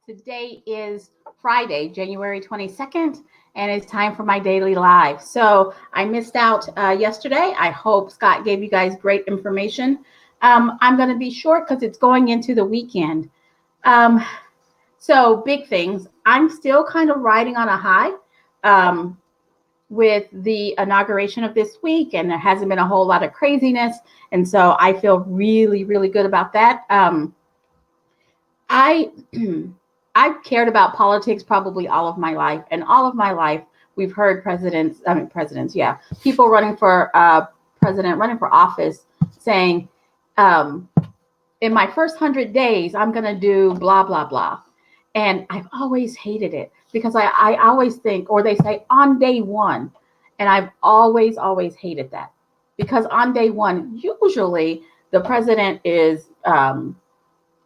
Today is Friday, January 22nd, and it's time for my daily live. So I missed out yesterday. I hope Scott gave you guys great information. I'm going to be short because it's going into the weekend. Um, so big things. I'm still kind of riding on a high with the inauguration of this week, and there hasn't been a whole lot of craziness. And so I feel really, really good about that. I I've cared about politics probably all of my life, and all of my life we've heard presidents, yeah, people running for president, running for office, saying, um, "In my first 100 days, I'm going to do blah blah blah," and I've always hated it because I always think, or they say on day one, and I've always hated that because on day one, usually the president is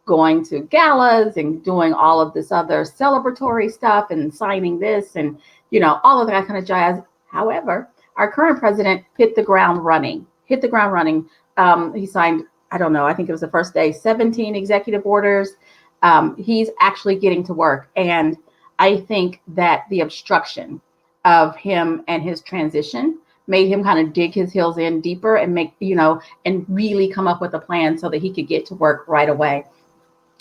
going to galas and doing all of this other celebratory stuff and signing this and, all of that kind of jazz. However, our current president hit the ground running. He signed, I don't know, I think it was the first day, 17 executive orders. He's actually getting to work. And I think that the obstruction of him and his transition made him kind of dig his heels in deeper and and really come up with a plan so that he could get to work right away.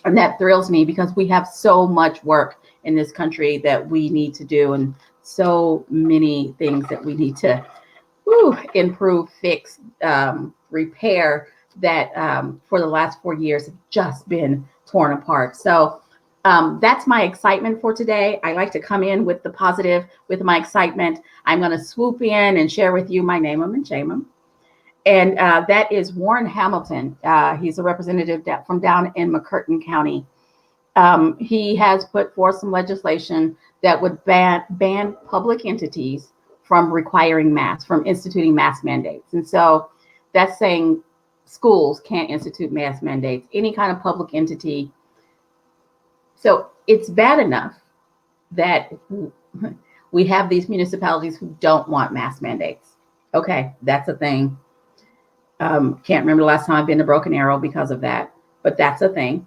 And that thrills me because we have so much work in this country that we need to do and so many things that we need to improve, fix, repair that for the last 4 years have just been torn apart. So that's my excitement for today. I like to come in with the positive, with my excitement. I'm going to swoop in and share with you my name 'em and shame 'em. And that is Warren Hamilton. He's a representative from down in McCurtain County. He has put forth some legislation that would ban public entities from requiring masks, from instituting mask mandates. And so that's saying schools can't institute mask mandates, any kind of public entity. So it's bad enough that we have these municipalities who don't want mask mandates. Okay, that's a thing. Can't remember the last time I've been to Broken Arrow because of that, but that's a thing.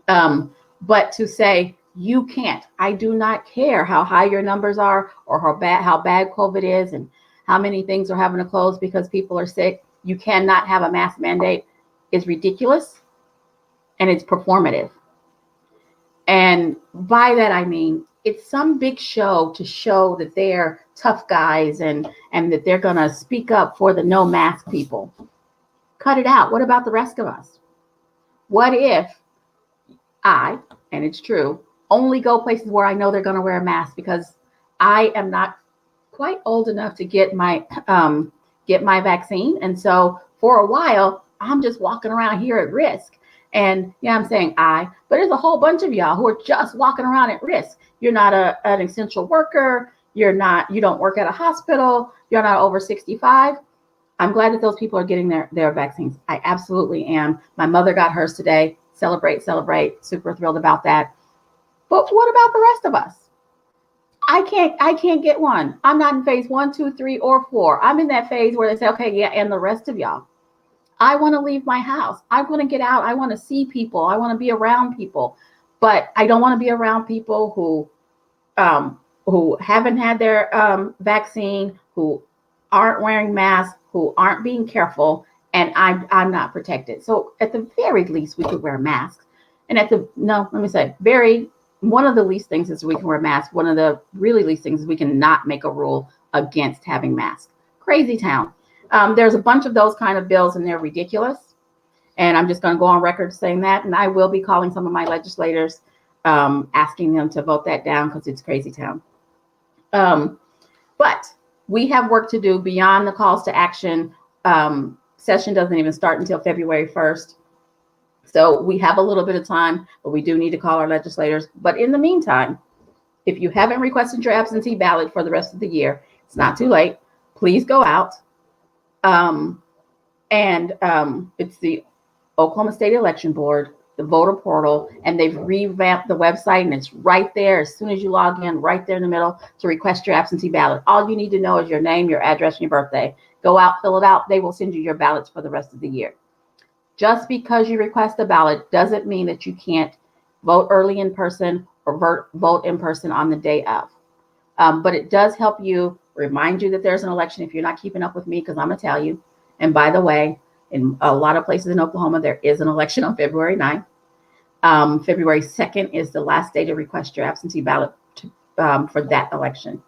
But to say you can't, I do not care how high your numbers are or how bad COVID is and how many things are having to close because people are sick. You cannot have a mask mandate is ridiculous and it's performative. And by that, I mean, it's some big show to show that they're tough guys and that they're going to speak up for the no mask people. Cut it out. What about the rest of us? What if I, and it's true, only go places where I know they're going to wear a mask because I am not quite old enough to get my vaccine. And so for a while, I'm just walking around here at risk. And yeah, I'm saying but there's a whole bunch of y'all who are just walking around at risk. You're not an essential worker. You don't work at a hospital. You're not over 65. I'm glad that those people are getting their vaccines. I absolutely am. My mother got hers today. Celebrate. Super thrilled about that. But what about the rest of us? I can't get one. I'm not in phase 1, 2, 3, or 4. I'm in that phase where they say, okay, yeah, and the rest of y'all. I want to leave my house. I want to get out. I want to see people. I want to be around people. But I don't want to be around people who haven't had their vaccine, who aren't wearing masks, who aren't being careful, and I'm not protected. So at the very least, we could wear masks. And one of the least things is we can wear masks. One of the really least things is we can not make a rule against having masks. Crazy town. There's a bunch of those kind of bills, and they're ridiculous. And I'm just going to go on record saying that. And I will be calling some of my legislators, asking them to vote that down because it's crazy town. But we have work to do beyond the calls to action. Session doesn't even start until February 1st. So we have a little bit of time, but we do need to call our legislators. But in the meantime, if you haven't requested your absentee ballot for the rest of the year, it's not too late. Please go out. It's the Oklahoma State Election Board, the voter portal, and they've revamped the website, and it's right there as soon as you log in, right there in the middle to request your absentee ballot. All you need to know is your name, your address, and your birthday. Go out, fill it out. They will send you your ballots for the rest of the year. Just because you request a ballot doesn't mean that you can't vote early in person or vote in person on the day of. But it does help you, remind you that there's an election if you're not keeping up with me, because I'm going to tell you. And by the way, in a lot of places in Oklahoma, there is an election on February 9th. February 2nd is the last day to request your absentee ballot for that election.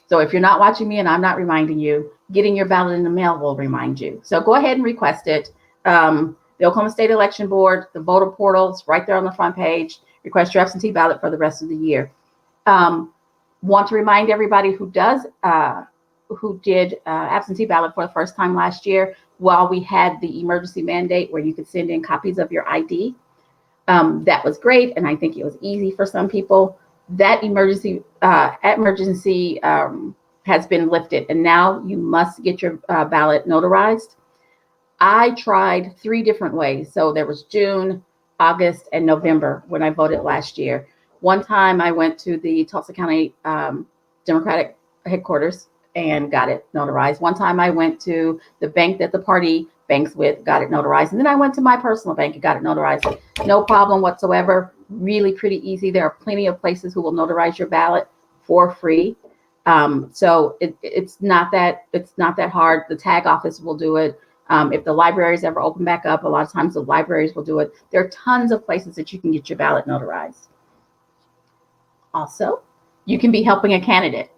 So if you're not watching me and I'm not reminding you, getting your ballot in the mail will remind you. So go ahead and request it. The Oklahoma State Election Board, the voter portals, right there on the front page. Request your absentee ballot for the rest of the year. Want to remind everybody who did absentee ballot for the first time last year, while we had the emergency mandate where you could send in copies of your ID. That was great, and I think it was easy for some people. That emergency has been lifted, and now you must get your ballot notarized. I tried 3 different ways. So there was June, August, and November when I voted last year. One time I went to the Tulsa County Democratic headquarters and got it notarized. One time I went to the bank that the party banks with, got it notarized. And then I went to my personal bank and got it notarized. No problem whatsoever. Really pretty easy. There are plenty of places who will notarize your ballot for free. So it's not that hard. The tag office will do it. If the libraries ever open back up, a lot of times the libraries will do it. There are tons of places that you can get your ballot notarized. Also, you can be helping a candidate.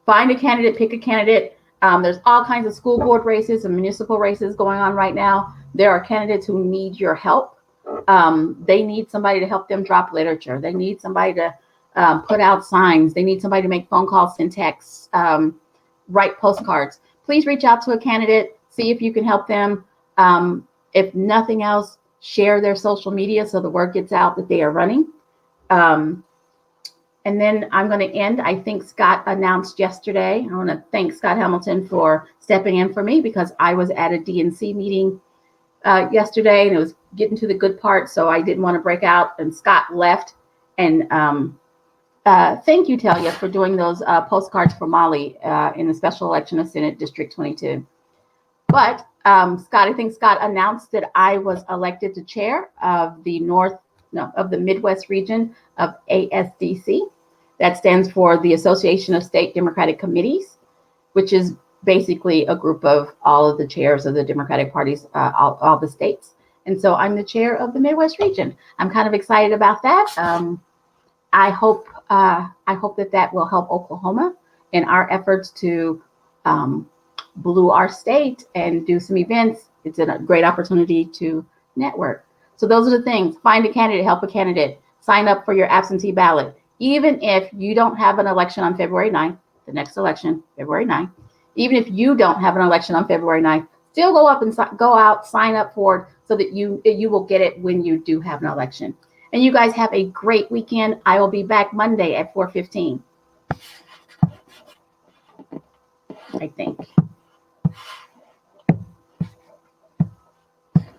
Find a candidate, pick a candidate. There's all kinds of school board races and municipal races going on right now. There are candidates who need your help. They need somebody to help them drop literature. They need somebody to put out signs. They need somebody to make phone calls, send texts, write postcards. Please reach out to a candidate, see if you can help them. If nothing else, share their social media so the word gets out that they are running. And then I'm going to end. I think Scott announced yesterday. I want to thank Scott Hamilton for stepping in for me because I was at a DNC meeting yesterday and it was getting to the good part. So I didn't want to break out and Scott left. And thank you, Talia, for doing those postcards for Molly in the special election of Senate District 22. But Scott, I think Scott announced that I was elected to chair of the Midwest region of ASDC. That stands for the Association of State Democratic Committees, which is basically a group of all of the chairs of the Democratic parties, all the states. And so I'm the chair of the Midwest region. I'm kind of excited about that. I hope that will help Oklahoma in our efforts to blue our state and do some events. It's a great opportunity to network. So those are the things. Find a candidate, help a candidate, sign up for your absentee ballot. Even if you don't have an election on February 9th, the next election, February 9th, even if you don't have an election on February 9th, still go out, sign up for it so that you will get it when you do have an election. And you guys have a great weekend. I will be back Monday at 4:15, I think.